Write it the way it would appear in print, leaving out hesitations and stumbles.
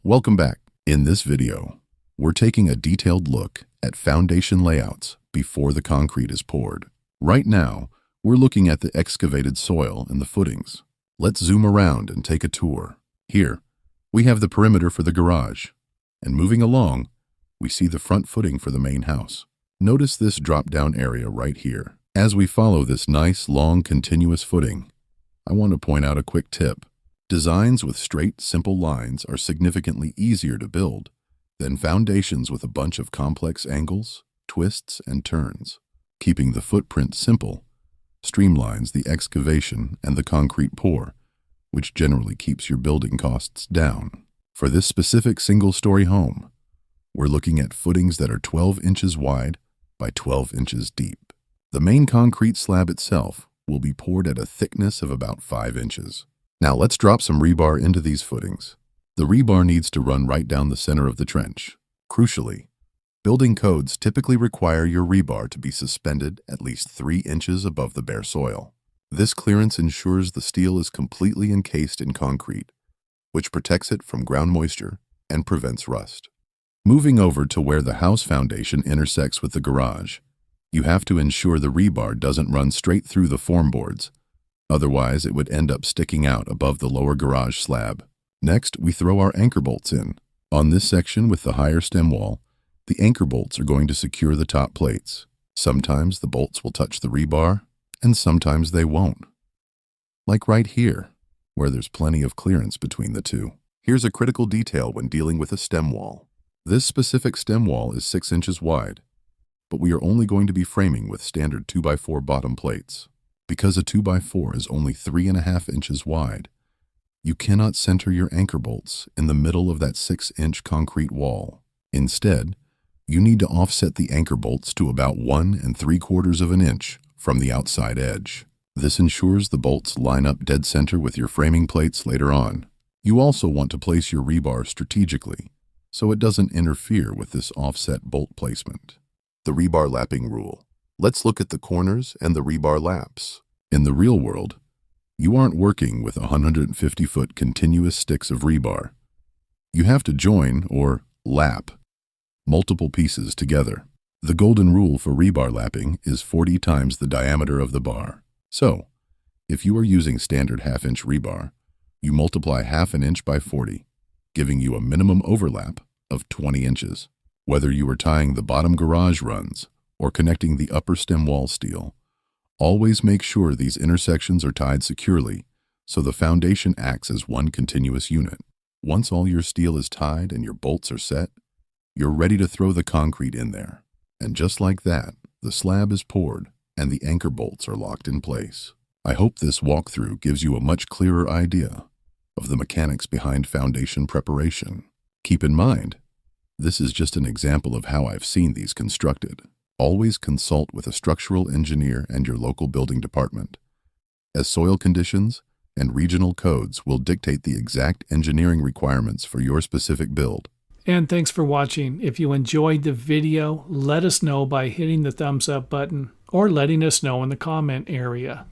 Welcome back. In this video, we're taking a detailed look at foundation layouts before the concrete is poured. Right now, we're looking at the excavated soil and the footings. Let's zoom around and take a tour. Here, we have the perimeter for the garage, and moving along, we see the front footing for the main house. Notice this drop-down area right here. As we follow this nice, long, continuous footing, I want to point out a quick tip. Designs with straight, simple lines are significantly easier to build than foundations with a bunch of complex angles, twists, and turns. Keeping the footprint simple streamlines the excavation and the concrete pour, which generally keeps your building costs down. For this specific single-story home, we're looking at footings that are 12 inches wide by 12 inches deep. The main concrete slab itself will be poured at a thickness of about 5 inches. Now let's drop some rebar into these footings. The rebar needs to run right down the center of the trench. Crucially, building codes typically require your rebar to be suspended at least 3 inches above the bare soil. This clearance ensures the steel is completely encased in concrete, which protects it from ground moisture and prevents rust. Moving over to where the house foundation intersects with the garage, you have to ensure the rebar doesn't run straight through the form boards. Otherwise, it would end up sticking out above the lower garage slab. Next, we throw our anchor bolts in. On this section with the higher stem wall, the anchor bolts are going to secure the top plates. Sometimes the bolts will touch the rebar, and sometimes they won't. Like right here, where there's plenty of clearance between the two. Here's a critical detail when dealing with a stem wall. This specific stem wall is 6 inches wide, but we are only going to be framing with standard 2x4 bottom plates. Because a 2x4 is only 3.5 inches wide, you cannot center your anchor bolts in the middle of that 6-inch concrete wall. Instead, you need to offset the anchor bolts to about 1 3/4 of an inch from the outside edge. This ensures the bolts line up dead center with your framing plates later on. You also want to place your rebar strategically, so it doesn't interfere with this offset bolt placement. The rebar lapping rule. Let's look at the corners and the rebar laps. In the real world, you aren't working with 150-foot continuous sticks of rebar. You have to join, or lap, multiple pieces together. The golden rule for rebar lapping is 40 times the diameter of the bar. So, if you are using standard half-inch rebar, you multiply half an inch by 40, giving you a minimum overlap of 20 inches. Whether you are tying the bottom garage runs or connecting the upper stem wall steel, always make sure these intersections are tied securely so the foundation acts as one continuous unit. Once all your steel is tied and your bolts are set, you're ready to throw the concrete in there. And just like that, the slab is poured and the anchor bolts are locked in place. I hope this walkthrough gives you a much clearer idea of the mechanics behind foundation preparation. Keep in mind, this is just an example of how I've seen these constructed. Always consult with a structural engineer and your local building department, as soil conditions and regional codes will dictate the exact engineering requirements for your specific build. And thanks for watching. If you enjoyed the video, let us know by hitting the thumbs up button or letting us know in the comment area.